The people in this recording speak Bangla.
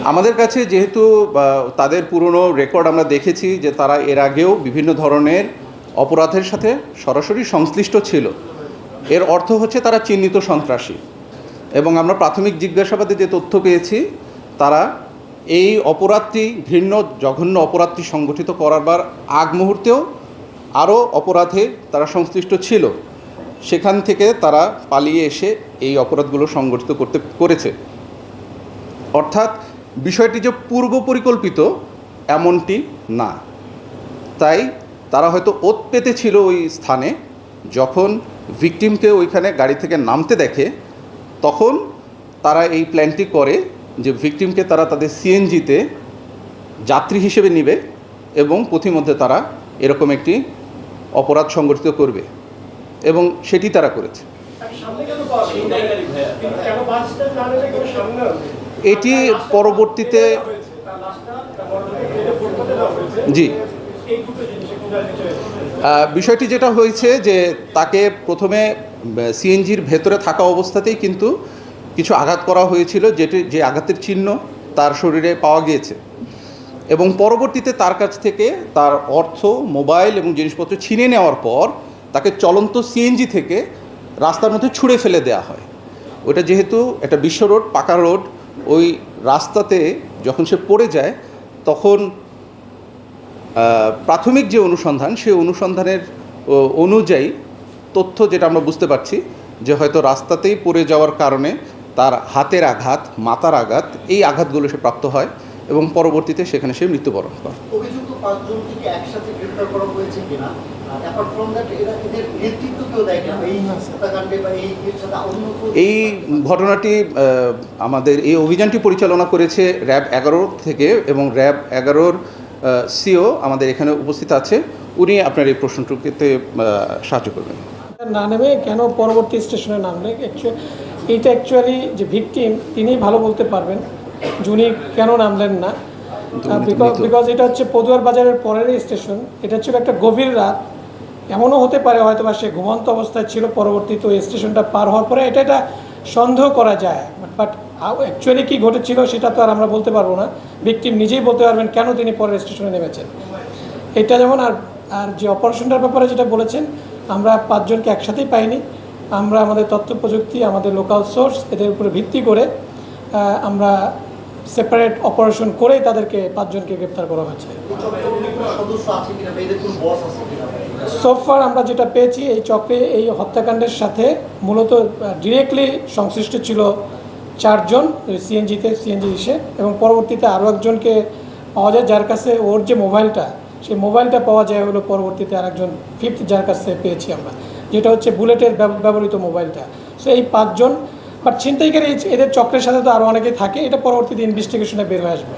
আমাদের কাছে যেহেতু তাদের পুরনো রেকর্ড আমরা দেখেছি যে তারা এর আগেও বিভিন্ন ধরনের অপরাধের সাথে সরাসরি সংশ্লিষ্ট ছিল, এর অর্থ হচ্ছে তারা চিহ্নিত সন্ত্রাসী। এবং আমরা প্রাথমিক জিজ্ঞাসাবাদে যে তথ্য পেয়েছি, তারা এই অপরাধটি, ঘৃণ্য জঘন্য অপরাধটি সংগঠিত করার আগ মুহূর্তেও আরও অপরাধে তারা সংশ্লিষ্ট ছিল। সেখান থেকে তারা পালিয়ে এসে এই অপরাধগুলো সংগঠিত করেছে। অর্থাৎ বিষয়টি যে পূর্ব পরিকল্পিত এমনটি না। তাই তারা হয়তো ওত পেতে ছিল ওই স্থানে, যখন ভিকটিমকে ওইখানে গাড়ি থেকে নামতে দেখে তখন তারা এই প্ল্যানটি করে যে ভিকটিমকে তারা তাদের সিএনজিতে যাত্রী হিসেবে নেবে এবং পথিমধ্যে তারা এরকম একটি অপরাধ সংগঠিত করবে, এবং সেটি তারা করেছে। এটি পরবর্তীতে জি বিষয়টি যেটা হয়েছে যে তাকে প্রথমে সিএনজির ভেতরে থাকা অবস্থাতেই কিন্তু কিছু আঘাত করা হয়েছিল, যে আঘাতের চিহ্ন তার শরীরে পাওয়া গিয়েছে, এবং পরবর্তীতে তার কাছ থেকে তার অর্থ, মোবাইল এবং জিনিসপত্র ছিনে নেওয়ার পর তাকে চলন্ত সিএনজি থেকে রাস্তার মধ্যে ছুঁড়ে ফেলে দেওয়া হয়। ওটা যেহেতু একটা বিশ্ব রোড, পাকা রোড, ওই রাস্তাতে যখন সে পড়ে যায় তখন প্রাথমিক যে অনুসন্ধান, সেই অনুসন্ধানের অনুযায়ী তথ্য যেটা আমরা বুঝতে পারছি যে হয়তো রাস্তাতেই পড়ে যাওয়ার কারণে তার হাতের আঘাত, মাথার আঘাত, এই আঘাতগুলো সে প্রাপ্ত হয় এবং পরবর্তীতে সেখানে সে মৃত্যুবরণ করে। অভিযুক্ত 5 জনকে একসাথে গ্রেফতার করা হয়েছে কিনা, অ্যাপার্ট ফ্রম দ্যাট এদের নেতৃত্ব কেউ দেয় কিনা এই হত্যাকাণ্ডে বা এই সাথে অন্য এই ঘটনাটি আমাদের এই অভিযানটি পরিচালনা করেছে র্যাব 11 থেকে, এবং র্যাব 11-র সিও আমাদের এখানে উপস্থিত আছে। উনি আপনার এই প্রশ্নটুকুতে সাহায্য করবেন। না নেমে কেন পরবর্তী স্টেশনে নামলে, এইটা অ্যাকচুয়ালি যে ভিকটিম তিনি ভালো বলতে পারবেন যিনি কেন নামলেন না। বিকজ এটা হচ্ছে পদুয়ার বাজারের পরের স্টেশন, এটা ছিল একটা গভীর রাত। এমনও হতে পারে হয়তো বা সে ঘুমন্ত অবস্থায় ছিল, পরবর্তীতে ওই স্টেশনটা পার হওয়ার পরে এটা সন্দেহ করা যায়। বাট অ্যাকচুয়ালি কী ঘটেছিল সেটা তো আর আমরা বলতে পারবো না, ভিকটিম নিজেই বলতে পারবেন কেন তিনি পরের স্টেশনে নেমেছেন। এটা যেমন আর যে অপারেশনটার ব্যাপারে যেটা বলেছেন, আমরা 5 জনকে একসাথেই পাইনি। আমরা আমাদের তথ্য প্রযুক্তি, আমাদের লোকাল সোর্স, এদের উপরে ভিত্তি করে আমরা সেপারেট অপারেশন করে তাদেরকে 5 জনকে গ্রেপ্তার করা হয়েছে। সোফার আমরা যেটা পেয়েছি, এই চক্রে এই হত্যাকাণ্ডের সাথে মূলত ডিরেক্টলি সংশ্লিষ্ট ছিল 4 জন সিএনজি এসে, এবং পরবর্তীতে আরও একজনকে পাওয়া যায় যার কাছে ওর যে মোবাইলটা, সেই মোবাইলটা পাওয়া যায় হলো পরবর্তীতে আরেকজন 5th যার কাছে পেয়েছি আমরা, যেটা হচ্ছে বুলেটের ব্যবহৃত মোবাইলটা। সো এই 5 জন, বাট ছিনতাইকারী এদের চক্রের সাথে তো আরও অনেকে থাকে, এটা পরবর্তীতে ইনভেস্টিগেশনে বের হয়ে আসবে।